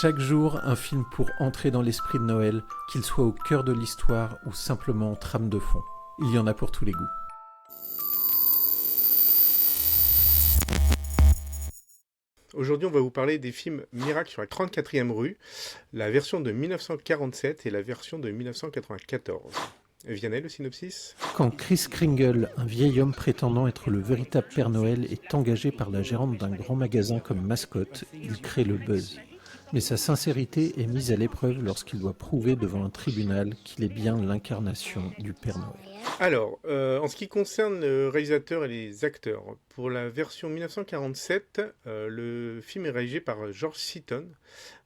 Chaque jour, un film pour entrer dans l'esprit de Noël, qu'il soit au cœur de l'histoire ou simplement en trame de fond. Il y en a pour tous les goûts. Aujourd'hui, on va vous parler des films Miracle sur la 34e rue, la version de 1947 et la version de 1994. Vianney, le synopsis ? Quand Kris Kringle, un vieil homme prétendant être le véritable Père Noël, est engagé par la gérante d'un grand magasin comme mascotte, il crée le buzz. Mais sa sincérité est mise à l'épreuve lorsqu'il doit prouver devant un tribunal qu'il est bien l'incarnation du Père Noël. Alors, en ce qui concerne le réalisateur et les acteurs, pour la version 1947, le film est réalisé par George Seaton,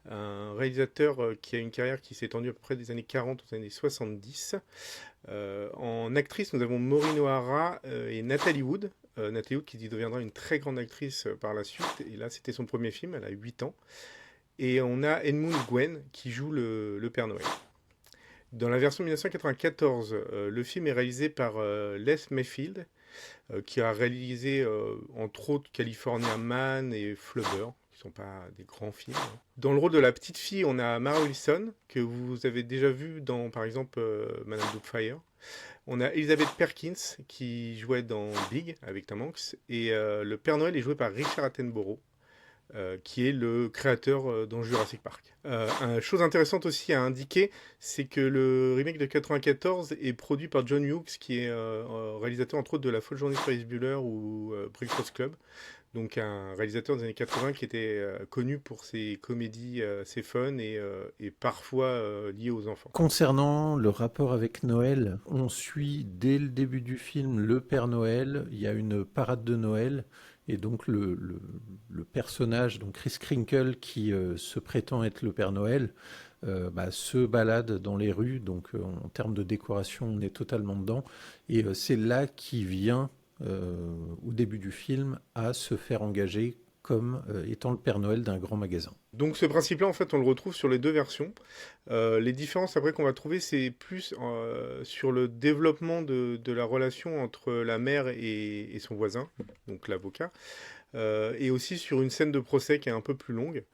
un réalisateur qui a une carrière qui s'est étendue à peu près des années 40 aux années 70. En actrice, nous avons Maureen O'Hara et Natalie Wood. Natalie Wood qui deviendra une très grande actrice par la suite. Et là, c'était son premier film, elle a 8 ans. Et on a Edmund Gwenn qui joue le Père Noël. Dans la version 1994, le film est réalisé par Les Mayfield, qui a réalisé entre autres California Man et Flubber, qui ne sont pas des grands films. Dans le rôle de la petite fille, on a Mara Wilson, que vous avez déjà vu dans, par exemple, Madame Doubtfire. On a Elizabeth Perkins, qui jouait dans Big, avec Tom Hanks. Et le Père Noël est joué par Richard Attenborough, qui est le créateur dans Jurassic Park. Une chose intéressante aussi à indiquer, c'est que le remake de 94 est produit par John Hughes, qui est réalisateur entre autres de La Folle Journée de Ferris Bueller ou Breakfast Club. Donc un réalisateur des années 80 qui était connu pour ses comédies assez fun et parfois liées aux enfants. Concernant le rapport avec Noël, on suit dès le début du film le Père Noël, il y a une parade de Noël, et donc le personnage, donc Kris Kringle, qui se prétend être le Père Noël, se balade dans les rues, donc en termes de décoration, on est totalement dedans, et c'est là qu'il vient, au début du film, à se faire engager comme étant le Père Noël d'un grand magasin. Donc ce principe-là, en fait, on le retrouve sur les deux versions. Les différences après qu'on va trouver, c'est plus sur le développement de la relation entre la mère et son voisin, donc l'avocat, et aussi sur une scène de procès qui est un peu plus longue.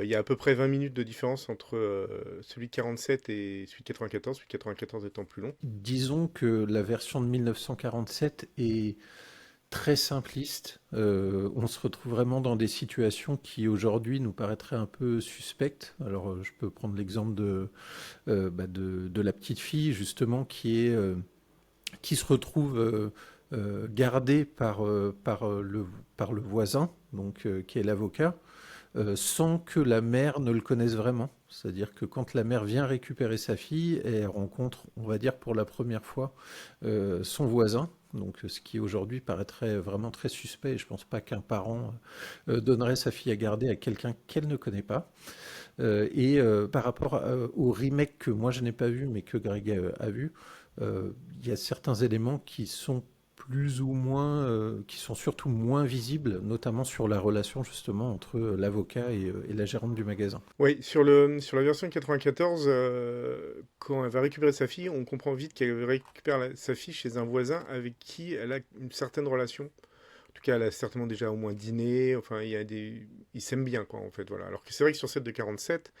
Il y a à peu près 20 minutes de différence entre celui de 47 et celui de 94, celui de 94 étant plus long. Disons que la version de 1947 est très simpliste. On se retrouve vraiment dans des situations qui aujourd'hui nous paraîtraient un peu suspectes. Alors je peux prendre l'exemple de la petite fille justement qui se retrouve gardée par le voisin, donc qui est l'avocat, sans que la mère ne le connaisse vraiment. C'est-à-dire que quand la mère vient récupérer sa fille, elle rencontre, on va dire pour la première fois, son voisin. Donc, ce qui aujourd'hui paraîtrait vraiment très suspect. Et je ne pense pas qu'un parent donnerait sa fille à garder à quelqu'un qu'elle ne connaît pas. Par rapport au remake que moi je n'ai pas vu, mais que Greg a vu, il y a certains éléments qui sont plus ou moins, qui sont surtout moins visibles, notamment sur la relation justement entre l'avocat et la gérante du magasin. Oui, sur la version 94, quand elle va récupérer sa fille, on comprend vite qu'elle récupère sa fille chez un voisin avec qui elle a une certaine relation. En tout cas, elle a certainement déjà au moins dîné. Enfin, ils s'aiment bien, quoi, en fait. Voilà. Alors que c'est vrai que sur celle de 47,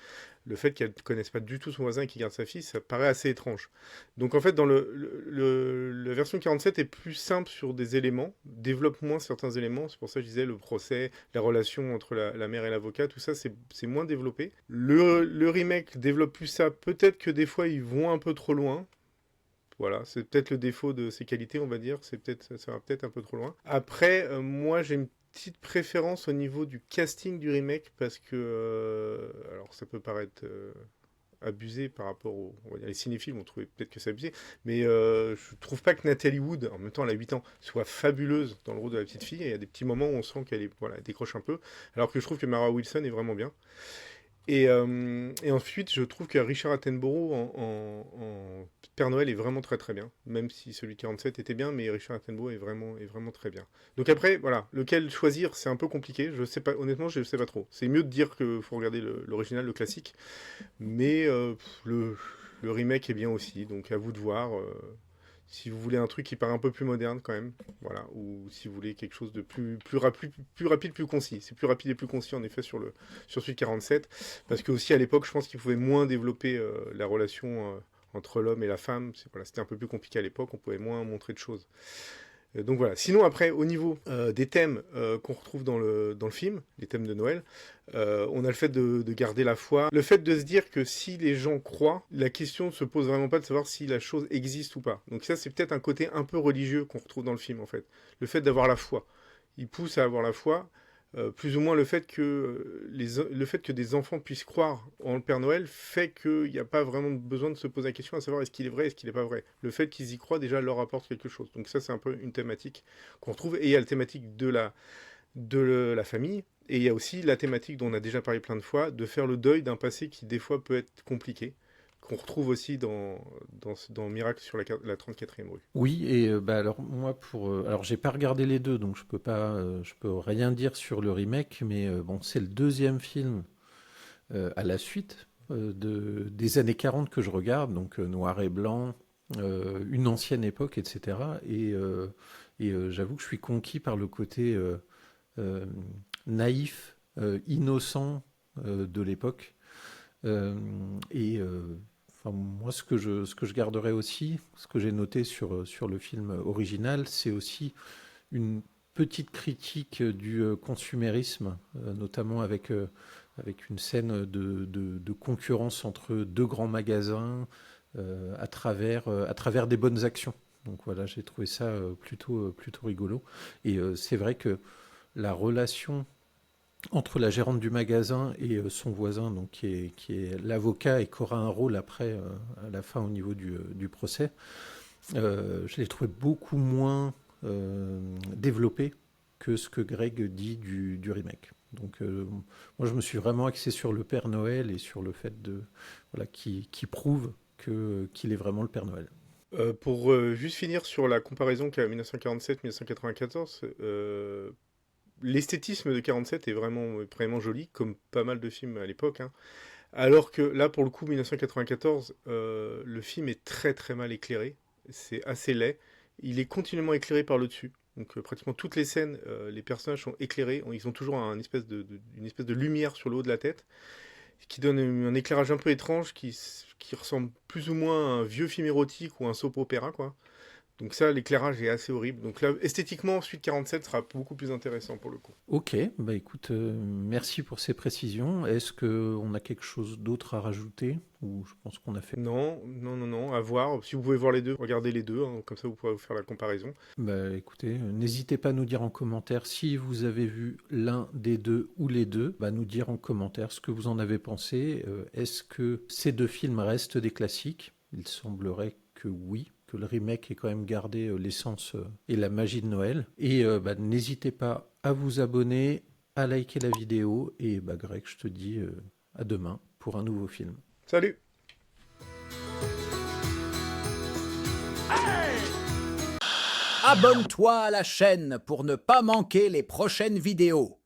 le fait qu'elle ne connaisse pas du tout son voisin et qu'il garde sa fille, ça paraît assez étrange. Donc, en fait, dans la version 47 est plus simple sur des éléments, développe moins certains éléments. C'est pour ça que je disais le procès, la relation entre la mère et l'avocat, tout ça, c'est moins développé. Le remake développe plus ça. Peut-être que des fois, ils vont un peu trop loin. Voilà, c'est peut-être le défaut de ses qualités, on va dire. Ça va peut-être un peu trop loin. Après, moi, j'ai une petite préférence au niveau du casting du remake parce que, alors, ça peut paraître abusé par rapport on va dire, les cinéphiles vont trouver peut-être que c'est abusé, mais je trouve pas que Natalie Wood, en même temps, elle a 8 ans, soit fabuleuse dans le rôle de la petite fille. Et il y a des petits moments où on sent qu'elle elle décroche un peu, alors que je trouve que Mara Wilson est vraiment bien. Et ensuite, je trouve que Richard Attenborough en Père Noël est vraiment très très bien. Même si celui de 47 était bien, mais Richard Attenborough est vraiment très bien. Donc après, voilà, lequel choisir, c'est un peu compliqué. Je sais pas, honnêtement, je sais pas trop. C'est mieux de dire qu'il faut regarder l'original, le classique. Mais le remake est bien aussi. Donc à vous de voir Si vous voulez un truc qui paraît un peu plus moderne quand même, voilà, ou si vous voulez quelque chose de plus rapide, plus concis. C'est plus rapide et plus concis en effet sur celui de 47, parce que aussi à l'époque, je pense qu'il pouvait moins développer la relation entre l'homme et la femme. Voilà, c'était un peu plus compliqué à l'époque, on pouvait moins montrer de choses. Donc voilà. Sinon, après, au niveau des thèmes qu'on retrouve dans le film, les thèmes de Noël, on a le fait de garder la foi, le fait de se dire que si les gens croient, la question ne se pose vraiment pas de savoir si la chose existe ou pas. Donc ça, c'est peut-être un côté un peu religieux qu'on retrouve dans le film, en fait. Le fait d'avoir la foi. Il pousse à avoir la foi. Plus ou moins le fait que des enfants puissent croire en le Père Noël fait qu'il n'y a pas vraiment besoin de se poser la question à savoir est-ce qu'il est vrai, est-ce qu'il n'est pas vrai. Le fait qu'ils y croient déjà leur apporte quelque chose. Donc ça c'est un peu une thématique qu'on retrouve. Et il y a la thématique de la famille. Et il y a aussi la thématique dont on a déjà parlé plein de fois, de faire le deuil d'un passé qui des fois peut être compliqué, qu'on retrouve aussi dans Miracle sur la 34e rue. Oui, et alors moi alors j'ai pas regardé les deux, donc je peux rien dire sur le remake, mais bon, c'est le deuxième film à la suite des années 40 que je regarde, donc noir et blanc, une ancienne époque, etc. J'avoue que je suis conquis par le côté euh, naïf, innocent de l'époque. Euh, enfin, moi, ce que je garderai aussi, ce que j'ai noté sur le film original, c'est aussi une petite critique du consumérisme, notamment avec une scène de concurrence entre deux grands magasins à travers des bonnes actions. Donc voilà, j'ai trouvé ça plutôt rigolo. Et c'est vrai que la relation entre la gérante du magasin et son voisin, donc qui est l'avocat et qui aura un rôle après, à la fin au niveau du procès, je l'ai trouvé beaucoup moins développé que ce que Greg dit du remake. Donc moi je me suis vraiment axé sur le Père Noël et sur le fait voilà, qui prouve qu'il est vraiment le Père Noël. Pour juste finir sur la comparaison qu'a 1947-1994, l'esthétisme de 47 est vraiment joli, comme pas mal de films à l'époque, hein. Alors que là, pour le coup, 1994, le film est très très mal éclairé. C'est assez laid. Il est continuellement éclairé par le dessus. Donc pratiquement toutes les scènes, les personnages sont éclairés. Ils ont toujours une espèce de lumière sur le haut de la tête, qui donne un éclairage un peu étrange, qui ressemble plus ou moins à un vieux film érotique ou un soap opéra, quoi. Donc ça, l'éclairage est assez horrible. Donc là, esthétiquement, Suite 47 sera beaucoup plus intéressant pour le coup. Ok, bah écoute, merci pour ces précisions. Est-ce qu'on a quelque chose d'autre à rajouter ou je pense qu'on a fait. Non, non, non, non, à voir. Si vous pouvez voir les deux, regardez les deux, hein, comme ça vous pourrez vous faire la comparaison. Bah écoutez, n'hésitez pas à nous dire en commentaire si vous avez vu l'un des deux ou les deux, bah nous dire en commentaire ce que vous en avez pensé. Est-ce que ces deux films restent des classiques? Il semblerait que oui, que le remake ait quand même gardé l'essence et la magie de Noël. Et bah, n'hésitez pas à vous abonner, à liker la vidéo. Et bah Greg, je te dis à demain pour un nouveau film. Salut! Abonne-toi à la chaîne pour ne pas manquer les prochaines vidéos.